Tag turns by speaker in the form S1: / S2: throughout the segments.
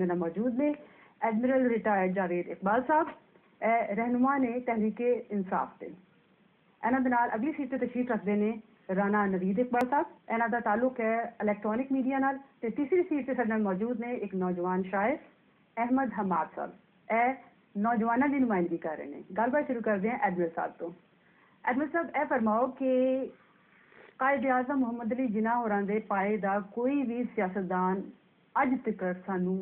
S1: मेरे नाल मौजूद ने एडमिरल रिटायर्ड जावेद इकबाल साहब, रहनुमा ने तहरीके इंसाफ दे। इन्हां दे नाल अगली सीट ते तशरीफ रखते हैं राणा नवीद इकबाल साहब। इन्हां दा ताल्लुक है इलैक्ट्रॉनिक मीडिया नाल। ते तीसरी सीट ते साडे नाल मौजूद ने एक नौजवान शायर अहमद हमाद साहब, नौजवानों की नुमाइंदगी कर रहे हैं। गलबात शुरू करते हैं एडमिरल साहब तो। एडमिरल साहब यह फरमाओ कि कायद आज़म मुहम्मद अली जिन्ना होरां दे पाए दा कोई भी सियासतदान अज तक सानू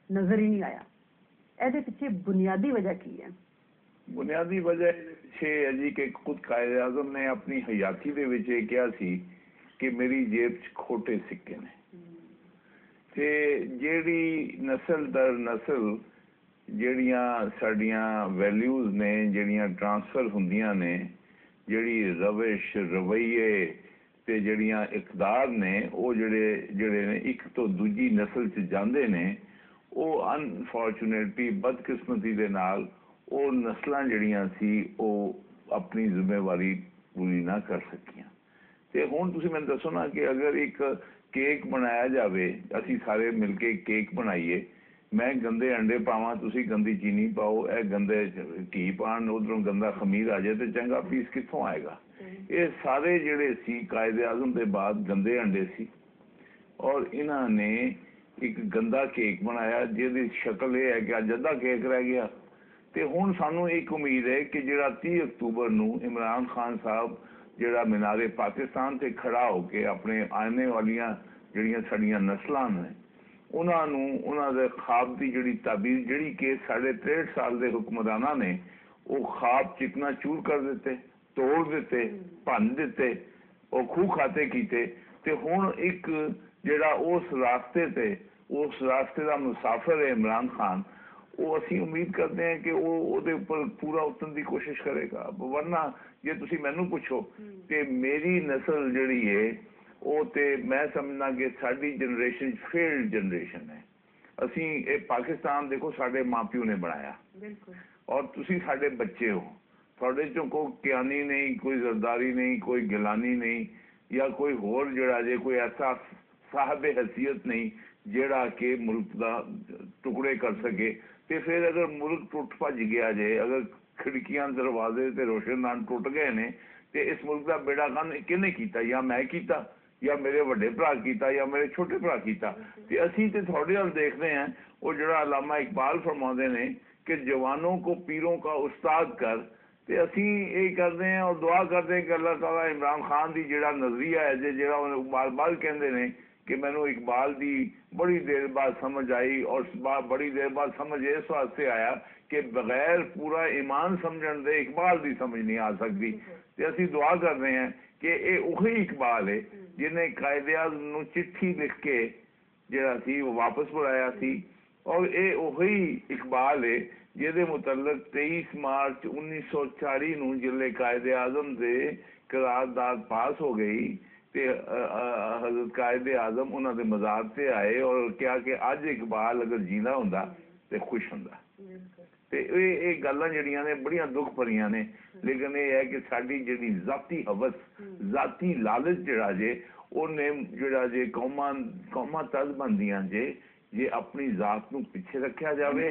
S1: नजर ही नहीं आया। ਇਹਦੇ ਪਿੱਛੇ बुनियादी वजह की है?
S2: बुनियादी वजह छे है जी कि खुद कायद आज़म ने अपनी हयाती दे विच ये कहा सी कि मेरी जेब च खोटे सिक्के ने ते जेड़ी नस्ल दर नस्ल ਜਿਹੜੀਆਂ ਸਾਡੀਆਂ ਵੈਲਿਊਜ਼ ਨੇ ਜਿਹੜੀਆਂ ਟਰਾਂਸਫਰ ਹੁੰਦੀਆਂ ਨੇ, ਜਿਹੜੀ ਰਵਿਸ਼ ਰਵਈਏ ਤੇ ਜਿਹੜੀਆਂ ਇਕਦਾਰ ਨੇ ਉਹ ਜਿਹੜੇ ਨੇ ਇੱਕ ਤੋਂ ਦੂਜੀ ਨਸਲ 'ਚ ਜਾਂਦੇ ਨੇ, ਉਹ ਅਨਫੋਰਚੂਨੇਟਲੀ ਬਦਕਿਸਮਤੀ ਦੇ ਨਾਲ ਉਹ ਨਸਲਾਂ ਜਿਹੜੀਆਂ ਸੀ ਉਹ ਆਪਣੀ ਜ਼ਿੰਮੇਵਾਰੀ ਪੂਰੀ ਨਾ ਕਰ ਸਕੀਆਂ। ਤੇ ਹੁਣ ਤੁਸੀਂ ਮੈਨੂੰ ਦੱਸੋ ਨਾ ਕਿ ਅਗਰ ਇੱਕ ਕੇਕ ਬਣਾਇਆ ਜਾਵੇ, ਅਸੀਂ ਸਾਰੇ ਮਿਲ ਕੇ ਕੇਕ ਬਣਾਈਏ, मैं गंदे अंडे पावा, तुसी गंदी चीनी पाओ, ए गंदे घी पान, उधरों गंदा खमीर आ जाए तो चंगा पीस कित्थों आएगा? ये सारे जिहड़े सी कायद आज़म के बाद गंदे अंडे सी और इन्हां ने एक गंदा केक बनाया जिहदी शक्ल ये है कि अज अद्धा केक रह गया। तो हुण सानू एक उम्मीद है कि जिहड़ा 30 अक्तूबर नूं इमरान खान साहब जिहड़ा मीनारे पाकिस्तान से खड़ा होकर अपने आने वालियां जिहड़ियां साडियां नस्लां ने उन्होंने खाब की जी ताबीर जी कि 63.5 साल के हुक्मराना ने वो खाब चिकना चूर कर देते, तोड़ देते, भन देते और खूह खाते किए। तो हुण एक जिहड़ा उस रास्ते का मुसाफिर है इमरान खान, वो असी उम्मीद करते हैं कि वो उहदे उपर पूरा उतरन की कोशिश करेगा। वरना जे तुसी मैनू पुछो कि मेरी नस्ल जिहड़ी है वो तो मैं समझना कि साडी जनरेशन फेल्ड जनरेशन है। असी ये पाकिस्तान देखो साडे माँ प्यो ने बनाया और तुसी साडे बच्चे हो, थोड़े चों कोई कियानी नहीं, कोई जरदारी नहीं, कोई गिलानी नहीं या कोई होर जिहड़ा जे कोई ऐसा साहब हैसियत नहीं जिहड़ा कि मुल्क दा टुकड़े कर सके। तो फिर अगर मुल्क टुट भज गया जे, अगर खिड़कियां दरवाजे ते रोशनदान टुट गए ने, तो इस मुल्क का बेड़ा गन किहने कीता? या मैं कीता या मेरे वड्डे भरा कीता या मेरे छोटे भरा कीता। ते असीं ते थोड़े हल देखते हैं वो जिहड़ा अल्लामा इकबाल फरमाते हैं कि जवानों को पीरों का उस्ताद कर। ते असीं ये करते हैं और दुआ करते हैं कि अल्लाह ताला इमरान खान की जिहड़ा नज़रिया है जिहड़ा बार बार कहते हैं कि मैनू इकबाल की बड़ी देर बाद समझ आई और बड़ी देर बाद समझ इस वास्ते आया कि बगैर पूरा ईमान समझण दे इकबाल की समझ नहीं आ सकती। तो असीं दुआ करते हैं कि ये उही इकबाल है जिन्हें कायदे आज़म नूं चिट्ठी लिख के जिहड़ा सी वो वापस बुलाया सी और ये उही इकबाल है जिहदे मुतल्लक 23 मार्च 1940 नूं जिले कायदे आज़म से करारदाद पास हो गई तो हजरत कायदे आज़म उन्होंने मज़ार से आए और क्या कि अज इकबाल अगर जीना हुंदा तो खुश हुंदा। तो ये गल्लां जिहड़ियां ने बड़ियां दुख भरियां ने, लेकिन ये है कि साडी जिहड़ी जाती हवस जाती लालच जिहड़ा जे उन्हें जिहड़ा जे कौमां तज बनदियां जे अपनी जात नूं पिछे रखिया जावे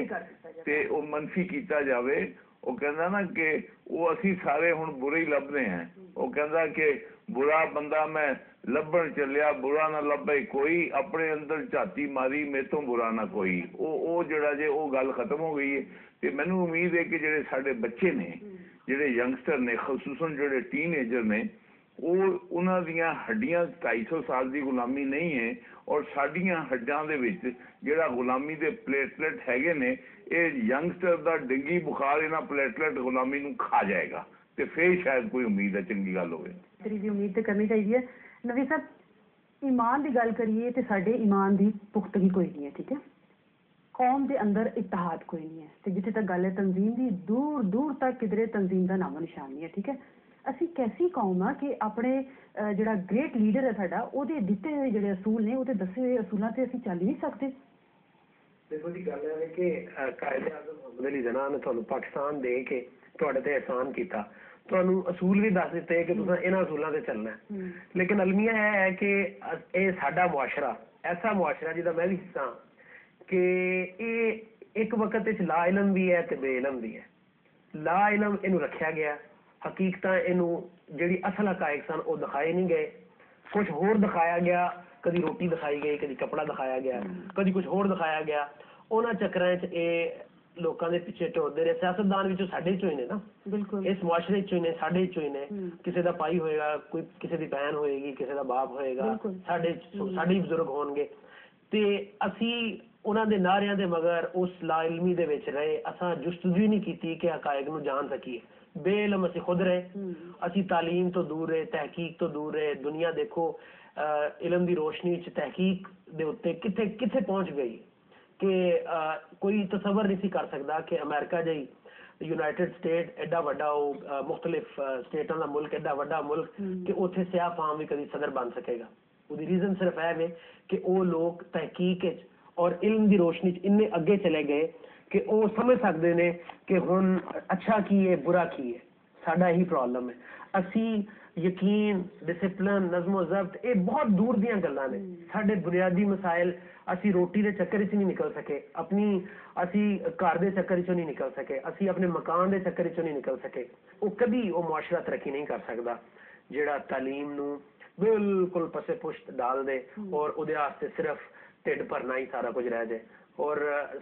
S2: ते वो मनफी कीता जावे। वो कहंदा ना कि वो असी सारे हुण बुरे ही लभदे हैं। वो कहंदा कि बुरा बंदा मैं लभण चलिया बुरा ना लभे कोई, अपने अंदर झाती मारी मेरे तो बुरा ना कोई। वो जिहड़ा जे वो गल खत्म हो गई है। तो मैनू उम्मीद है कि जिहड़े साडे बच्चे ने, जिहड़े यंगस्टर ने, खसूसन जिहड़े टीनएजर ने, वो उन्हां दियां हड्डियां 250 साल की गुलामी नहीं है और साडियां हड्डां दे विच जिहड़ा गुलामी दे प्लेटलेट हैगे ने, ये यंगस्टर दा डेंगी बुखार इन्हां प्लेटलेट गुलामी नूं खा जाएगा। तो फिर शायद कोई उम्मीद है, चंगी गल होवे।
S1: तेरी उम्मीद तो करनी चाहिए। नवीद साहब, ईमान की गल करिए तो साडे ईमान की पुख्तगी कोई नहीं है, ठीक है। कौम के अंदर इतिहाद कोई नहीं है। तो जिथे तक गल है तंजीम की, दूर दूर तक किधरे तंजीम का नामो निशान नहीं है, ठीक है। असी कैसी कौम आ कि अपने जिहड़ा ग्रेट लीडर है साडा ओहदे दिते हुए जिहड़े असूल ने ओहदे दसे हुए असूलों से असी चल ही नहीं सकते।
S3: देखो जी गल है कि कायदे आज़म मुहम्मद अली जिन्ना ने तुहानू पाकिस्तान दे के तुहाडे ते एहसान कीता, तुहानू असूल भी दस दिते कि तुसां इन्हां असूलों से चलना है। लेकिन अलमिया यह है कि ये साडा मुआशरा ऐसा मुआशरा जिहदा मैं भी हिस्सा ਕਿ ਇਹ ਇੱਕ ਵਕਤ ਵਿੱਚ ਲਾ ਇਲਮ ਵੀ ਹੈ ਤੇ ਬੇਇਲਮ ਵੀ ਹੈ। ਲਾ ਇਲਮ ਇਹਨੂੰ ਰੱਖਿਆ ਗਿਆ, ਹਕੀਕਤਾਂ ਇਹਨੂੰ ਜਿਹੜੀ ਅਸਲ ਹਕਾਇਕ ਸਨ ਉਹ ਦਿਖਾਏ ਨਹੀਂ ਗਏ, ਕੁਝ ਹੋਰ ਦਿਖਾਇਆ ਗਿਆ, ਕਦੀ ਰੋਟੀ ਦਿਖਾਈ ਗਈ, ਕਦੀ ਕੱਪੜਾ ਦਿਖਾਇਆ ਗਿਆ, ਕਦੀ ਕੁਝ ਹੋਰ ਦਿਖਾਇਆ ਗਿਆ। ਉਹਨਾਂ ਚੱਕਰਾਂ 'ਚ ਇਹ ਲੋਕਾਂ ਦੇ ਪਿੱਛੇ ਟੁਰਦੇ ਰਹੇ। ਸਿਆਸਤਦਾਨ ਵਿੱਚੋਂ ਸਾਡੇ ਚੋਂ ਹੀ ਨੇ ਨਾ,
S1: ਬਿਲਕੁਲ
S3: ਇਸ ਮੁਆਸ਼ਰੇ ਚੋਂ ਹੀ ਨੇ, ਸਾਡੇ ਚੋਂ ਹੀ ਨੇ। ਕਿਸੇ ਦਾ ਭਾਈ ਹੋਏਗਾ, ਕੋਈ ਕਿਸੇ ਦੀ ਭੈਣ ਹੋਏਗੀ, ਕਿਸੇ ਦਾ ਬਾਪ ਹੋਏਗਾ, ਸਾਡੇ ਹੀ ਬਜ਼ੁਰਗ ਹੋਣਗੇ। ਤੇ ਅਸੀਂ ਉਹਨਾਂ ਦੇ ਨਾਰਿਆਂ ਦੇ ਮਗਰ ਉਸ ਲਾ ਇਲਮੀ ਦੇ ਵਿੱਚ ਰਹੇ। ਅਸਾਂ ਜੁਸਤਜੂ ਨਹੀਂ ਕੀਤੀ ਕਿ ਹਕਾਇਕ ਨੂੰ ਜਾਣ ਸਕੀਏ। ਬੇਇਲਮ ਅਸੀਂ ਖੁਦ ਰਹੇ। ਅਸੀਂ ਤਾਲੀਮ ਤੋਂ ਦੂਰ ਰਹੇ, ਤਹਿਕੀਕ ਤੋਂ ਦੂਰ ਰਹੇ। ਦੁਨੀਆ ਦੇਖੋ ਇਲਮ ਦੀ ਰੋਸ਼ਨੀ 'ਚ ਤਹਿਕੀਕ ਦੇ ਉੱਤੇ ਕਿੱਥੇ ਕਿੱਥੇ ਪਹੁੰਚ ਗਈ ਕਿ ਕੋਈ ਤਸੱਵਰ ਨਹੀਂ ਸੀ ਕਰ ਸਕਦਾ ਕਿ ਅਮਰੀਕਾ ਜਿਹੀ ਯੂਨਾਈਟਿਡ ਸਟੇਟ ਐਡਾ ਵੱਡਾ, ਉਹ ਮੁਖਤਲਿਫ ਸਟੇਟਾਂ ਦਾ ਮੁਲਕ, ਐਡਾ ਵੱਡਾ ਮੁਲਕ ਕਿ ਉੱਥੇ ਸਿਆਹ ਫਾਮ ਵੀ ਕਦੀ ਸਦਰ ਬਣ ਸਕੇਗਾ। ਉਹਦੀ ਰੀਜ਼ਨ ਸਿਰਫ ਇਹ ਵੇ ਕਿ ਉਹ ਲੋਕ ਤਹਿਕੀਕ 'ਚ ਔਰ ਇਲਮ ਦੀ ਰੋਸ਼ਨੀ 'ਚ ਇੰਨੇ ਅੱਗੇ ਚਲੇ ਗਏ ਕਿ ਉਹ ਸਮਝ ਸਕਦੇ ਨੇ ਕਿ ਹੁਣ ਅੱਛਾ ਕੀ ਹੈ, ਬੁਰਾ ਕੀ ਹੈ। ਸਾਡਾ ਇਹੀ ਪ੍ਰੋਬਲਮ ਹੈ। ਅਸੀਂ ਯਕੀਨ, ਡਿਸਿਪਲਿਨ, ਨਜ਼ਮੋ ਜ਼ਬਤ, ਇਹ ਬਹੁਤ ਦੂਰ ਦੀਆਂ ਗੱਲਾਂ ਨੇ। ਸਾਡੇ ਬੁਨਿਆਦੀ ਮਸਾਇਲ, ਅਸੀਂ ਰੋਟੀ ਦੇ ਚੱਕਰ 'ਚ ਨਹੀਂ ਨਿਕਲ ਸਕੇ, ਅਸੀਂ ਘਰ ਦੇ ਚੱਕਰ 'ਚੋਂ ਨਹੀਂ ਨਿਕਲ ਸਕੇ, ਅਸੀਂ ਆਪਣੇ ਮਕਾਨ ਦੇ ਚੱਕਰ 'ਚੋਂ ਨਹੀਂ ਨਿਕਲ ਸਕੇ। ਉਹ ਕਦੀ ਉਹ ਮੁਆਸ਼ਰਾ ਤਰੱਕੀ ਨਹੀਂ ਕਰ ਸਕਦਾ ਜਿਹੜਾ ਤਾਲੀਮ ਨੂੰ ਬਿਲਕੁਲ ਪਸੇ ਪੁਸ਼ਤ ਡਾਲ ਦੇ ਔਰ ਉਹਦੇ ਵਾਸਤੇ ਸਿਰਫ ਢਿੱਡ ਭਰਨਾ ਹੀ ਸਾਰਾ ਕੁਝ ਰਹਿ ਜਾਏ। ਔਰ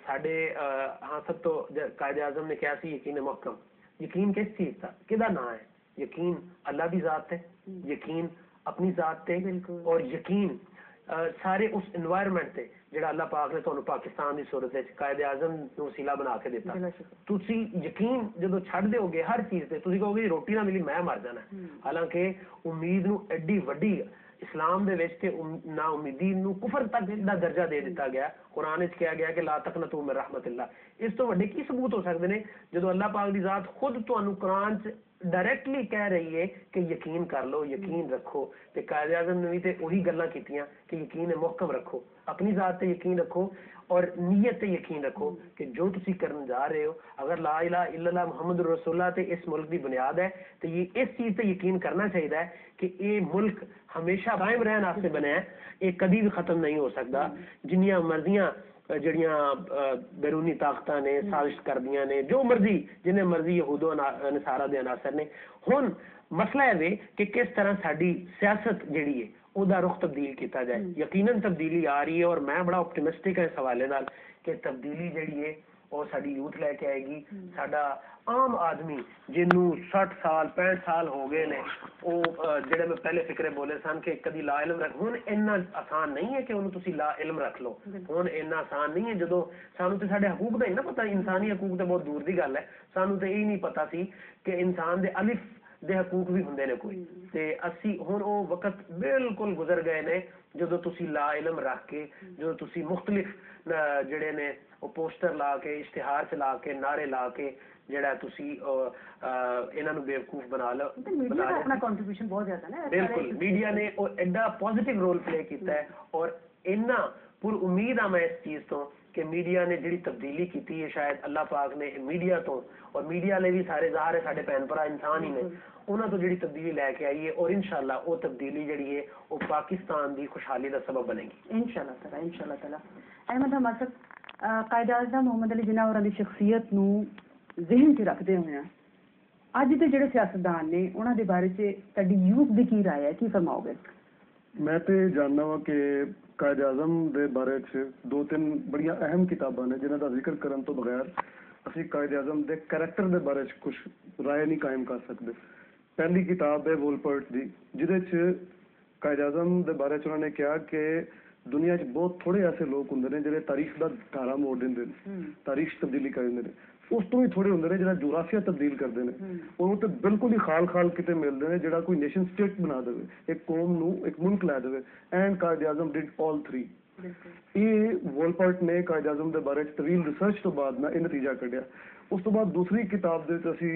S3: ਸਾਡੇ ਹਾਂ ਸਭ ਤੋਂ ਕਾਇਦੇ ਆਜ਼ਮ ਨੇ ਕਿਹਾ ਸੀ ਯਕੀਨ ਮੁਹਕਮ। ਯਕੀਨ ਕਿਸ ਚੀਜ਼ ਦਾ, ਕਿਹਦਾ ਨਾਂ ਹੈ? ਯਕੀਨ ਅੱਲਾ ਦੀ ਜ਼ਾਤ ਹੈ, ਯਕੀਨ ਆਪਣੀ ਜ਼ਾਤ ਤੇ, ਔਰ ਯਕੀਨ ਸਾਰੇ ਉਸ এনवायरमेंट ਤੇ ਜਿਹੜਾ ਅੱਲਾਹ ਪਾਕ ਨੇ ਤੁਹਾਨੂੰ ਪਾਕਿਸਤਾਨ ਦੀ ਸੂਰਤ ਵਿੱਚ ਕਾਇਦੇ ਆਜ਼ਮ ਨੂੰ ਵਸੀਲਾ ਬਣਾ ਕੇ ਦਿੱਤਾ। ਤੁਸੀਂ ਯਕੀਨ ਜਦੋਂ ਛੱਡ ਦਿਓਗੇ ਹਰ ਚੀਜ਼ ਤੇ, ਤੁਸੀਂ ਕਹੋਗੇ ਰੋਟੀ ਨਾ ਮਿਲੀ ਮੈਂ ਮਰ ਜਾਣਾ। ਹਾਲਾਂਕਿ ਉਮੀਦ ਨੂੰ ਐਡੀ ਵੱਡੀ ਇਸਲਾਮ ਦੇ ਵਿੱਚ ਤੇ ਨਾ ਉਮੀਦੀ ਨੂੰ ਕੁਫਰ ਤੱਕ ਦਾ ਦਰਜਾ ਦੇ ਦਿੱਤਾ ਗਿਆ। ਕੁਰਾਨ ਵਿੱਚ ਕਿਹਾ ਗਿਆ ਕਿ ਲਾ ਤਕਨਤੂ ਮਿਨ ਰਹਿਮਤਿल्लाह। ਇਸ ਤੋਂ ਵੱਡੇ ਕੀ ਸਬੂਤ ਹੋ ਸਕਦੇ ਨੇ ਜਦੋਂ ਅੱਲਾਹ ਪਾਕ ਦੀ ਜ਼ਾਤ ਖੁਦ ਤੁਹਾਨੂੰ ਕੁਰਾਨ 'ਚ ਡਾਇਰੈਕਟਲੀ ਕਹਿ ਰਹੀ ਹੈ ਕਿ ਯਕੀਨ ਕਰ ਲਓ, ਯਕੀਨ ਰੱਖੋ। ਤੇ ਕਾਇਦੇ ਆਜ਼ਮ ਨੇ ਵੀ ਤੇ ਉਹੀ ਗੱਲਾਂ ਕੀਤੀਆਂ ਕਿ ਯਕੀਨ ਮੁਹਕਮ ਰੱਖੋ, ਆਪਣੀ ਜ਼ਾਤ ਤੇ ਯਕੀਨ ਰੱਖੋ ਔਰ ਨੀयत ਤੇ ਯਕੀਨ ਰੱਖੋ ਕਿ ਜੋ ਤੁਸੀਂ ਕਰਨ ਜਾ ਰਹੇ ਹੋ, ਅਗਰ ਲਾ ਇਲਾਹਾ ਇल्लल्लाह ਮੁਹम्मद रसूलुल्लाह ਤੇ ਇਸ ਮੁਲਕ ਦੀ ਬੁਨਿਆਦ ਹੈ ਤੇ ਇਹ ਇਸ ਚੀਜ਼ ਤੇ ਯਕੀਨ ਕਰਨਾ ਚਾਹੀਦਾ ਹੈ ਕਿ ਇਹ ਮੁਲਕ ਹਮੇਸ਼ਾ ਕਾਇਮ ਰਹਿਣ ਵਾਸਤੇ ਬਣਿਆ ਹੈ, ਇਹ ਕਦੀ ਵੀ ਖਤਮ ਨਹੀਂ ਹੋ ਸਕਦਾ। ਜਿੰਨੀਆਂ ਮਰਜ਼ੀਆਂ ਜਿਹੜੀਆਂ ਬੈਰੂਨੀ ਤਾਕਤਾਂ ਨੇ ਸਾਜ਼ਿਸ਼ ਕਰਦੀਆਂ ਨੇ, ਜੋ ਮਰਜ਼ੀ ਜਿੰਨੇ ਮਰਜ਼ੀ ਯਹੂਦੋ ਨਸਾਰਾ ਦੇ ਅਨਾਸਰ ਨੇ। ਹੁਣ ਮਸਲਾ ਇਹ ਵੇ ਕਿ ਕਿਸ ਤਰ੍ਹਾਂ ਸਾਡੀ ਸਿਆਸਤ ਜਿਹੜੀ ਹੈ ਉਹਦਾ ਰੁਖ ਤਬਦੀਲ ਕੀਤਾ ਜਾਏ। ਯਕੀਨਨ ਤਬਦੀਲੀ ਆ ਰਹੀ ਹੈ ਔਰ ਮੈਂ ਬੜਾ ਆਪਟਿਮਿਸਟਿਕ ਹਾਂ ਇਸ ਹਵਾਲੇ ਨਾਲ ਕਿ ਤਬਦੀਲੀ ਜਿਹੜੀ ਹੈ ਉਹ ਸਾਡੀ ਯੂਥ ਲੈ ਕੇ ਆਏਗੀ। ਸਾਡਾ ਆਮ ਆਦਮੀ ਜਿਹਨੂੰ 60 ਸਾਲ 65 ਸਾਲ ਹੋ ਗਏ ਨੇ, ਉਹ ਜਿਹੜੇ ਮੈਂ ਪਹਿਲੇ ਫਿਕਰੇ ਬੋਲੇ ਸਨ ਕਿ ਕਦੀ ਲਾ ਇਲਮ ਰੱਖ, ਹੁਣ ਇੰਨਾ ਆਸਾਨ ਨਹੀਂ ਹੈ ਕਿ ਉਹਨੂੰ ਤੁਸੀਂ ਲਾ ਇਲਮ ਰੱਖ ਲਓ। ਹੁਣ ਇੰਨਾ ਆਸਾਨ ਨਹੀਂ ਹੈ। ਜਦੋਂ ਸਾਨੂੰ ਤੇ ਸਾਡੇ ਹਕੂਕ ਦਾ ਹੀ ਨਾ ਪਤਾ, ਇਨਸਾਨੀ ਹਕੂਕ ਤੇ ਬਹੁਤ ਦੂਰ ਦੀ ਗੱਲ ਹੈ। ਸਾਨੂੰ ਤੇ ਇਹ ਨਹੀਂ ਪਤਾ ਸੀ ਕਿ ਇਨਸਾਨ ਦੇ ਅਲਿਫ ਦੇ ਹਕੂਕ ਵੀ ਹੁੰਦੇ ਨੇ ਕੋਈ। ਤੇ ਅਸੀਂ ਹੁਣ ਉਹ ਵਕਤ ਬਿਲਕੁਲ ਗੁਜ਼ਰ ਗਏ ਨੇ ਜਦੋਂ ਤੁਸੀਂ ਲਾ ਇਲਮ ਰੱਖ ਕੇ, ਜਦੋਂ ਤੁਸੀਂ ਮੁਖਤਲਿਫ ਜਿਹੜੇ ਨੇ ਉਹ ਪੋਸਟਰ ਲਾ ਕੇ, ਇਸ਼ਤਿਹਾਰ ਚਲਾ ਕੇ, ਨਾਰੇ ਲਾ ਕੇ ਜਿਹੜਾ ਤੁਸੀਂ ਇਹਨਾਂ ਨੂੰ ਬੇਵਕੂਫ ਬਣਾ ਲਓ।
S1: ਮੀਡੀਆ ਦਾ ਆਪਣਾ ਕੰਟਰੀਬਿਊਸ਼ਨ ਬਹੁਤ ਜ਼ਿਆਦਾ ਨਾ।
S3: ਬਿਲਕੁਲ ਮੀਡੀਆ ਨੇ ਉਹ ਐਡਾ ਪੋਜ਼ਿਟਿਵ ਰੋਲ ਪਲੇ ਕੀਤਾ ਹੈ ਔਰ ਇੰਨਾ ਪੁਰ ਉਮੀਦ ਆ ਮੈਂ ਇਸ ਚੀਜ਼ ਤੋਂ ਕਿ ਮੀਡੀਆ ਨੇ ਜਿਹੜੀ ਤਬਦੀਲੀ ਕੀਤੀ ਹੈ, ਸ਼ਾਇਦ ਅੱਲਾਹ ਪਾਕ ਨੇ ਮੀਡੀਆ ਤੋਂ, ਔਰ ਮੀਡੀਆ ਲਈ ਵੀ ਸਾਰੇ ਜ਼ਾਹਰ ਹੈ ਸਾਡੇ ਭੈਣ ਭਰਾ ਇਨਸਾਨ ਹੀ ਨੇ, ਉਹਨਾਂ ਤੋਂ ਜਿਹੜੀ ਤਬਦੀਲੀ ਲੈ ਕੇ ਆਈ ਹੈ ਔਰ ਇਨਸ਼ਾਅੱਲਾ ਉਹ ਤਬਦੀਲੀ ਜਿਹੜੀ ਹੈ ਉਹ ਪਾਕਿਸਤਾਨ ਦੀ ਖੁਸ਼ਹਾਲੀ ਦਾ ਸਬਬ ਬਣੇਗੀ
S1: ਇਨਸ਼ਾਅੱਲਾ ਤਾਲਾ। ਅਹਿਮਦ ਹਮਾਦ ਕਾਇਦੇ ਆਜ਼ਮ ਮੁਹੰਮਦ ਅਲੀ ਜਿਨਾਹ ਹੋਰਾਂ ਦੀ ਸ਼ਖਸੀਅਤ ਨੂੰ ਜ਼ਿਹਨ 'ਚ ਰੱਖਦੇ ਹੋਏ ਅੱਜ ਦੇ ਜਿਹੜੇ ਸਿਆਸਤਦਾਨ ਨੇ ਉਹਨਾਂ ਦੇ ਬਾਰੇ 'ਚ ਤੁਹਾਡੀ ਯੂਥ ਦੀ ਕੀ ਰਾਏ ਹੈ, ਕੀ ਫਰਮਾਓਗੇ?
S4: मैं तो जानना वा कि कायदे आजम के बारे दो तीन बड़िया अहम किताबां ने जिन्हों का जिक्र करने तो बगैर असी कायदे आजम के करैक्टर के बारे कुछ राय नहीं कायम कर सकते। पहली किताब है वोलपर्ट की, जिदे कायदे आजम के बारे उन्होंने कहा कि दुनिया बहुत थोड़े ऐसे लोग होंगे ने जिहड़े तारीख का धारा मोड़ देंगे, तारीख तब्दीली कर देंगे। उस तो भी थोड़े होंगे ने जिहड़ा जोग्राफिया तब्दील करते हैं, उन्होंने तो बिल्कुल ही खाल खाल किते मिलते हैं जिहड़ा कोई नेशन स्टेट बना दे, एक कौम नू एक मुल्क लै दे। एंड कायदे आजम डिड ऑल थ्री। ये वोलपर्ट ने कायदे आजम के बारे तवील रिसर्च तो बाद ना यह नतीजा कढ़िया। उस तो बाद दूसरी किताब दे असी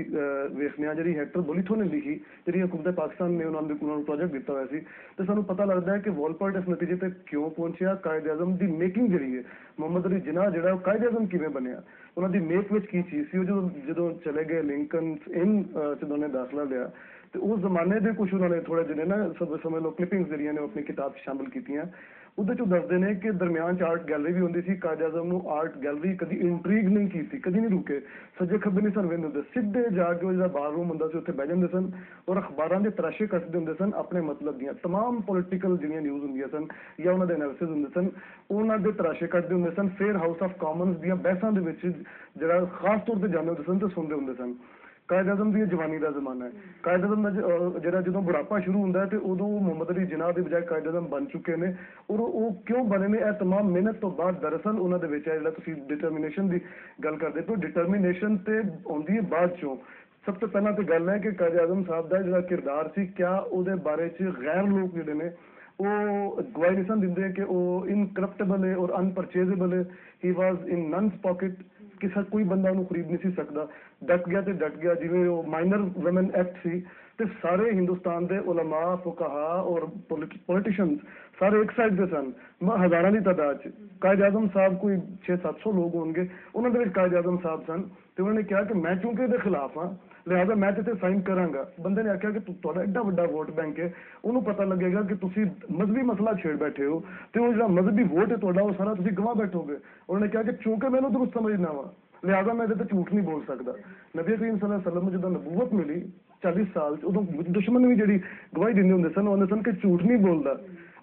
S4: वेखने जी हेक्टर बोलीथो ने लिखी, जी हुकूमत पाकिस्तान ने उन्होंने प्रोजेक्ट दिता हुआ सी, तो सानू पता लगता है कि वोलपर्ट इस नतीजे तक क्यों पहुंचा। कायदे आजम की मेकिंग जी है, मुहम्मद अली जिनाह जो कायदे आजम किवें बनया, उन्होंने मेक विच की चीज़ सी। जो चले गए लिंकन इन उन्होंने दाखला लिया तो उस जमाने के कुछ उन्होंने थोड़े जिन्हें ना सब समझ लो क्लिपिंग्स जरिए ने अपनी किताब शामिल की। ਉਹਦੇ ਚੋਂ ਦੱਸਦੇ ਨੇ ਕਿ ਦਰਮਿਆਨ 'ਚ ਆਰਟ ਗੈਲਰੀ ਵੀ ਹੁੰਦੀ ਸੀ। ਕਾਇਦ ਆਜ਼ਮ ਨੂੰ ਆਰਟ ਗੈਲਰੀ ਕਦੀ ਇੰਟਰੀਗ ਨਹੀਂ ਕੀਤੀ, ਕਦੀ ਨਹੀਂ ਰੁਕੇ, ਸੱਜੇ ਖੱਬੇ ਨਹੀਂ ਸਨ ਵੇਂਦੇ ਹੁੰਦੇ, ਸਿੱਧੇ ਜਾ ਕੇ ਉਹ ਜਿਹੜਾ ਬਾਰ ਰੂਮ ਹੁੰਦਾ ਸੀ ਉੱਥੇ ਬਹਿ ਜਾਂਦੇ ਸਨ ਔਰ ਅਖਬਾਰਾਂ ਦੇ ਤਰਾਸ਼ੇ ਕੱਟਦੇ ਹੁੰਦੇ ਸਨ। ਆਪਣੇ ਮਤਲਬ ਦੀਆਂ ਤਮਾਮ ਪੋਲੀਟੀਕਲ ਜਿਹੜੀਆਂ ਨਿਊਜ਼ ਹੁੰਦੀਆਂ ਸਨ ਜਾਂ ਉਹਨਾਂ ਦੇ ਐਨਾਲਿਸਿਸ ਹੁੰਦੇ ਸਨ, ਉਹਨਾਂ ਦੇ ਤਰਾਸ਼ੇ ਕੱਟਦੇ ਹੁੰਦੇ ਸਨ। ਫਿਰ ਹਾਊਸ ਆਫ ਕਾਮਨਸ ਦੀਆਂ ਬਹਿਸਾਂ ਦੇ ਵਿੱਚ ਜਿਹੜਾ ਖਾਸ ਤੌਰ ਤੇ ਜਾਂਦੇ ਹੁੰਦੇ ਸਨ ਤੇ ਸੁਣਦੇ ਹੁੰਦੇ ਸਨ। ਕਾਇਦ ਆਜ਼ਮ ਦੀ ਜਵਾਨੀ ਦਾ ਜ਼ਮਾਨਾ ਹੈ। ਕਾਇਦ ਆਜ਼ਮ ਦਾ ਜਿਹੜਾ ਜਦੋਂ ਬੁਢਾਪਾ ਸ਼ੁਰੂ ਹੁੰਦਾ ਹੈ ਤੇ ਉਦੋਂ ਮੁਹੰਮਦ ਅਲੀ ਜਿਨਾਹ ਦੇ ਬਜਾਏ ਕਾਇਦ ਆਜ਼ਮ ਬਣ ਚੁੱਕੇ ਨੇ। ਔਰ ਉਹ ਕਿਉਂ ਬਣੇ ਨੇ? ਇਹ ਤਮਾਮ ਮਿਹਨਤ ਤੋਂ ਬਾਅਦ ਦਰਅਸਲ ਉਹਨਾਂ ਦੇ ਵਿੱਚ ਹੈ ਜਿਹੜਾ ਤੁਸੀਂ ਡਿਟਰਮੀਨੇਸ਼ਨ ਦੀ ਗੱਲ ਕਰਦੇ ਹੋ, ਡਿਟਰਮੀਨੇਸ਼ਨ ਤੇ ਆਉਂਦੀ ਹੈ ਬਾਅਦ ਚੋਂ। ਸਭ ਤੋਂ ਪਹਿਲਾਂ ਤਾਂ ਗੱਲ ਹੈ ਕਿ ਕਾਇਦ ਆਜ਼ਮ ਸਾਹਿਬ ਦਾ ਜਿਹੜਾ ਕਿਰਦਾਰ ਸੀ, ਕਿਆ ਉਹਦੇ ਬਾਰੇ 'ਚ ਗੈਰ ਲੋਕ ਜਿਹੜੇ ਨੇ ਉਹ ਗਵਾਹੀ ਨਹੀਂ ਸਨ ਦਿੰਦੇ ਕਿ ਉਹ ਇਨਕਰਪਟੇਬਲ ਹੈ ਔਰ ਅਨਪਰਚੇਜ਼ੇਬਲ ਹੈ। ਹੀ ਵਾਜ਼ ਇਨ ਨਨਸ ਪਾਕਟ, ਕਿਸੇ ਕੋਈ ਬੰਦਾ ਉਹਨੂੰ ਖਰੀਦ ਨਹੀਂ ਸੀ ਸਕਦਾ। ਡਟ ਗਿਆ ਤੇ ਡਟ ਗਿਆ। ਜਿਵੇਂ ਉਹ ਮਾਈਨਰ ਵੂਮਨ ਐਕਟ ਸੀ ਤੇ ਸਾਰੇ ਹਿੰਦੁਸਤਾਨ ਦੇ ਉਲਮਾ, ਫੁਕਾਹਾ ਔਰ ਪੋਲੀਟੀਸ਼ੀਅਨਸ ਸਾਰੇ ਇੱਕ ਸਾਈਡ ਦੇ ਸਨ, ਹਜ਼ਾਰਾਂ ਦੀ ਤਾਦਾਦ 'ਚ। ਕਾਇਦ ਆਜ਼ਮ ਸਾਹਿਬ ਕੋਈ 600-700 ਲੋਕ ਹੋਣਗੇ, ਉਹਨਾਂ ਦੇ ਵਿੱਚ ਕਾਇਦ ਆਜ਼ਮ ਸਾਹਿਬ ਸਨ। ਤੇ ਉਹਨਾਂ ਨੇ ਕਿਹਾ ਕਿ ਮੈਂ ਚੂੰਕਿ ਇਹਦੇ ਖਿਲਾਫ ਹਾਂ ਲਿਹਾਜ਼ਾ ਮੈਂ ਤੇ ਸਾਈਨ ਕਰਾਂਗਾ। ਬੰਦੇ ਨੇ ਆਖਿਆ ਕਿ ਤੁਹਾਡਾ ਐਡਾ ਵੱਡਾ ਵੋਟ ਬੈਂਕ ਹੈ, ਉਹਨੂੰ ਪਤਾ ਲੱਗੇਗਾ ਕਿ ਤੁਸੀਂ ਮਜ਼ਹਬੀ ਮਸਲਾ ਛੇੜ ਬੈਠੇ ਹੋ ਤੇ ਉਹ ਜਿਹੜਾ ਮਜ਼ਹਬੀ ਵੋਟ ਹੈ ਤੁਹਾਡਾ ਉਹ ਸਾਰਾ ਤੁਸੀਂ ਗਵਾ ਬੈਠੋਗੇ। ਉਹਨਾਂ ਨੇ ਕਿਹਾ ਕਿ ਚੂੰਕਿ ਮੈਨੂੰ ਦੁਰਸਤ ਸਮਝਣਾ ਵਾ ਲਿਹਾਜ਼ਾ ਮੈਂ ਇਹਦੇ ਤੇ ਝੂਠ ਨਹੀਂ ਬੋਲ ਸਕਦਾ। ਨਬੀ ਕਰੀਮ ਸੱਲੱਲਾਹੁ ਅਲੈਹਿ ਵਸੱਲਮ ਨੂੰ ਜਦੋਂ ਨਬੂਵਤ ਮਿਲੀ 40 ਸਾਲ 'ਚ, ਉਦੋਂ ਦੁਸ਼ਮਣ ਵੀ ਜਿਹੜੀ ਗਵਾਹੀ ਦਿੰਦੇ ਹੁੰਦੇ ਸਨ, ਉਹ ਸਨ ਕਿ ਝੂਠ ਨਹੀਂ ਬੋਲਦਾ।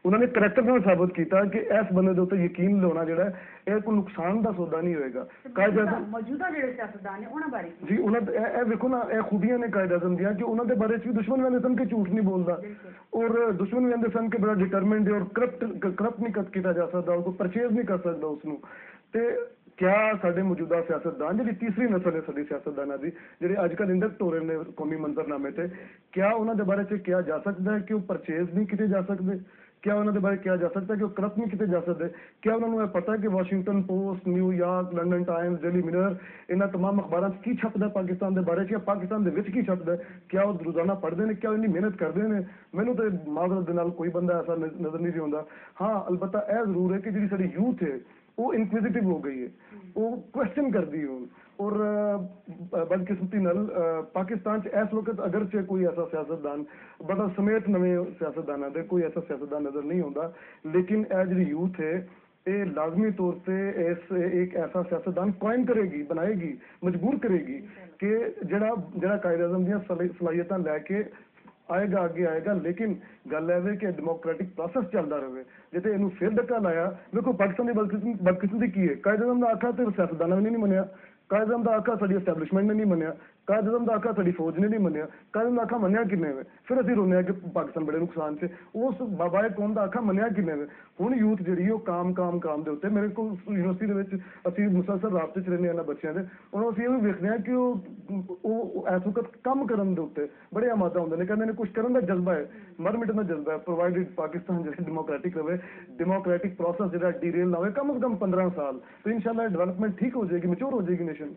S4: ਉਹਨਾਂ ਨੇ ਕਰੈਕਟਰ ਨਾਲ ਸਾਬਤ ਕੀਤਾ ਕਿ ਇਸ ਬੰਦੇ ਦੇ ਉੱਤੇ ਯਕੀਨ ਲਾਉਣਾ ਜਿਹੜਾ ਇਹ ਕੋਈ ਨੁਕਸਾਨ ਦਾ ਸੌਦਾ ਨਹੀਂ ਹੋਏਗਾ। ਕਾਇਦ ਆਜ਼ਮ
S1: ਮੌਜੂਦਾ ਜਿਹੜੇ ਸਿਆਸਤਦਾਨ ਨੇ ਉਹਨਾਂ ਬਾਰੇ
S4: ਜੀ, ਉਹਨਾਂ ਇਹ ਵੇਖੋ ਨਾ, ਇਹ ਖੂਬੀਆਂ ਨੇ ਕਾਇਦ ਆਜ਼ਮ ਦੀਆਂ ਕਿ ਉਹਨਾਂ ਦੇ ਬਾਰੇ 'ਚ ਵੀ ਦੁਸ਼ਮਣ ਕਹਿੰਦੇ ਸਨ ਕਿ ਝੂਠ ਨਹੀਂ ਬੋਲਦਾ ਔਰ ਦੁਸ਼ਮਣ ਕਹਿੰਦੇ ਸਨ ਕਿ ਬੜਾ ਡਿਟਰਮਿੰਡ ਹੈ ਔਰ ਕਰਪਟ ਨਹੀਂ ਕੀਤਾ ਜਾ ਸਕਦਾ, ਉਹ ਪਰਚੇਜ਼ ਨਹੀਂ ਕਰ ਸਕਦਾ ਉਸਨੂੰ। ਤੇ ਕਿਆ ਸਾਡੇ ਮੌਜੂਦਾ ਸਿਆਸਤਦਾਨ, ਜਿਹੜੀ ਤੀਸਰੀ ਨਸਲ ਹੈ ਸਾਡੀ ਸਿਆਸਤਦਾਨਾਂ ਦੀ, ਜਿਹੜੇ ਅੱਜ ਕੱਲ੍ਹ ਇੰਡਕਟ ਹੋ ਰਹੇ ਨੇ ਕੌਮੀ ਮੰਜ਼ਰਨਾਮੇ ਤੇ, ਕਿਆ ਉਹਨਾਂ ਦੇ ਬਾਰੇ 'ਚ ਕਿਹਾ ਜਾ ਸਕਦਾ ਹੈ ਕਿ ਉਹ ਪਰਚੇਜ਼ ਨਹੀਂ ਕੀਤੇ ਜਾ ਸਕਦੇ? ਕਿਆ ਉਹਨਾਂ ਦੇ ਬਾਰੇ ਕਿਹਾ ਜਾ ਸਕਦਾ ਕਿ ਉਹ ਕਰਪਟ ਨਹੀਂ ਕੀਤੇ ਜਾ ਸਕਦੇ? ਕਿਆ ਉਹਨਾਂ ਨੂੰ ਇਹ ਪਤਾ ਕਿ Washington post, New York, London Times, daily mirror, ਇਹਨਾਂ ਤਮਾਮ ਅਖਬਾਰਾਂ 'ਚ ਕੀ ਛਪਦਾ ਪਾਕਿਸਤਾਨ ਦੇ ਬਾਰੇ 'ਚ ਜਾਂ ਪਾਕਿਸਤਾਨ ਦੇ ਵਿੱਚ ਕੀ ਛਪਦਾ? ਕਿਆ ਉਹ ਰੋਜ਼ਾਨਾ ਪੜ੍ਹਦੇ ਨੇ? ਕਿਆ ਉਹ ਇੰਨੀ ਮਿਹਨਤ ਕਰਦੇ ਨੇ? ਮੈਨੂੰ ਤਾਂ ਮਾਜ਼ਰਤ ਦੇ ਨਾਲ ਕੋਈ ਬੰਦਾ ਐਸਾ ਨਜ਼ਰ ਨਹੀਂ ਆਉਂਦਾ। ਹਾਂ, ਅਲਬੱਤਾ ਇਹ ਜ਼ਰੂਰ ਹੈ ਕਿ ਜਿਹੜੀ ਸਾਡੀ ਯੂਥ ਹੈ ਉਹ ਇਨਕੁਇਜ਼ਿਟਿਵ ਹੋ ਗਈ ਹੈ, ਉਹ ਕੁਐਸਚਨ ਕਰਦੀ ਹੈ ਹੁਣ। ਔਰ ਬਦਕਿਸਮਤੀ ਨਾਲ ਪਾਕਿਸਤਾਨ 'ਚ ਇਸ ਵਕਤ ਅਗਰਚੇ ਕੋਈ ਐਸਾ ਸਿਆਸਤਦਾਨ ਬੜਾ ਸਮੇਤ ਨਵੇਂ ਸਿਆਸਤਦਾਨਾਂ ਦੇ ਕੋਈ ਐਸਾ ਸਿਆਸਤਦਾਨ ਨਜ਼ਰ ਨਹੀਂ ਆਉਂਦਾ, ਲੇਕਿਨ ਇਹ ਜਿਹੜੀ ਯੂਥ ਹੈ ਇਹ ਲਾਜ਼ਮੀ ਤੌਰ ਤੇ ਇੱਕ ਐਸਾ ਸਿਆਸਤਦਾਨ ਕਾਇਮ ਕਰੇਗੀ, ਬਣਾਏਗੀ, ਮਜਬੂਰ ਕਰੇਗੀ ਕਿ ਜਿਹੜਾ ਕਾਇਦ ਆਜ਼ਮ ਦੀਆਂ ਸਲਾਹੀਅਤਾਂ ਲੈ ਕੇ ਆਏਗਾ, ਅੱਗੇ ਆਏਗਾ। ਲੇਕਿਨ ਗੱਲ ਇਹ ਹੈ ਕਿ ਡੈਮੋਕ੍ਰੈਟਿਕ ਪ੍ਰੋਸੈਸ ਚੱਲਦਾ ਰਹੇ। ਜਿੱਥੇ ਇਹਨੂੰ ਫਿਰ ਧੱਕਾ ਲਾਇਆ, ਵੇਖੋ ਪਾਕਿਸਤਾਨ ਦੀ ਬਦਕਿਸਮਤੀ ਕੀ ਹੈ, ਕਾਇਦ ਆਜ਼ਮ ਦਾ ਆਖਾ ਤੇ ਸਿਆਸਤਦਾਨਾਂ ਨੇ ਨਹੀਂ ਮੰਨਿਆ, ਕਾਇਦ ਆਜ਼ਮ ਦਾ ਆਖਾ ਸਾਡੀ ਐਸਟੈਬਲਿਸ਼ਮੈਂਟ ਨੇ ਨਹੀਂ ਮੰਨਿਆ, ਕਾਇਦ ਆਜ਼ਮ ਦਾ ਆਖਾ ਸਾਡੀ ਫੌਜ ਨੇ ਨਹੀਂ ਮੰਨਿਆ, ਕਾਇਦ ਆਜ਼ਮ ਦਾ ਆਖਾ ਮੰਨਿਆ ਕਿੰਨੇ ਵੇ? ਫਿਰ ਅਸੀਂ ਰੋਂਦੇ ਹਾਂ ਕਿ ਪਾਕਿਸਤਾਨ ਬੜੇ ਨੁਕਸਾਨ 'ਚ। ਉਸ ਬਾਬਾਏ ਕੌਮ ਦਾ ਆਖਾ ਮੰਨਿਆ ਕਿੰਨੇ ਵੇ? ਹੁਣ ਯੂਥ ਜਿਹੜੀ ਉਹ ਕਾਮ ਦੇ ਉੱਤੇ, ਮੇਰੇ ਕੋਲ ਯੂਨੀਵਰਸਿਟੀ ਦੇ ਵਿੱਚ ਅਸੀਂ ਮੁਸਲਸਲ ਰਾਬਤੇ 'ਚ ਰਹਿੰਦੇ ਹਾਂ ਇਹਨਾਂ ਬੱਚਿਆਂ ਦੇ, ਉਹਨਾਂ ਅਸੀਂ ਇਹ ਵੀ ਵੇਖਦੇ ਹਾਂ ਕਿ ਉਹ ਇਸ ਵਕਤ ਕੰਮ ਕਰਨ ਦੇ ਉੱਤੇ ਬੜੇ ਆਮਾਦਾ ਹੁੰਦੇ ਨੇ, ਕਹਿੰਦੇ ਨੇ ਕੁਛ ਕਰਨ ਦਾ ਜਜ਼ਬਾ ਹੈ, ਮਰ ਮਿਟਣ ਦਾ ਜਜ਼ਬਾ ਹੈ, ਪ੍ਰੋਵਾਈਡਡ ਪਾਕਿਸਤਾਨ ਜਿਹੜਾ ਡੈਮੋਕ੍ਰੈਟਿਕ ਰਵੇ, ਡੈਮੋਕ੍ਰੈਟਿਕ ਪ੍ਰੋਸੈਸ ਜਿਹੜਾ ਡੀਰੇਲ ਨਾ ਹੋਵੇ ਕਮ ਸੇ ਕਮ 15 ਸਾਲ, तो इंशाल्लाह डेवलपमेंट ठीक हो जाएगी, मैच्योर हो जाएगी नेशन।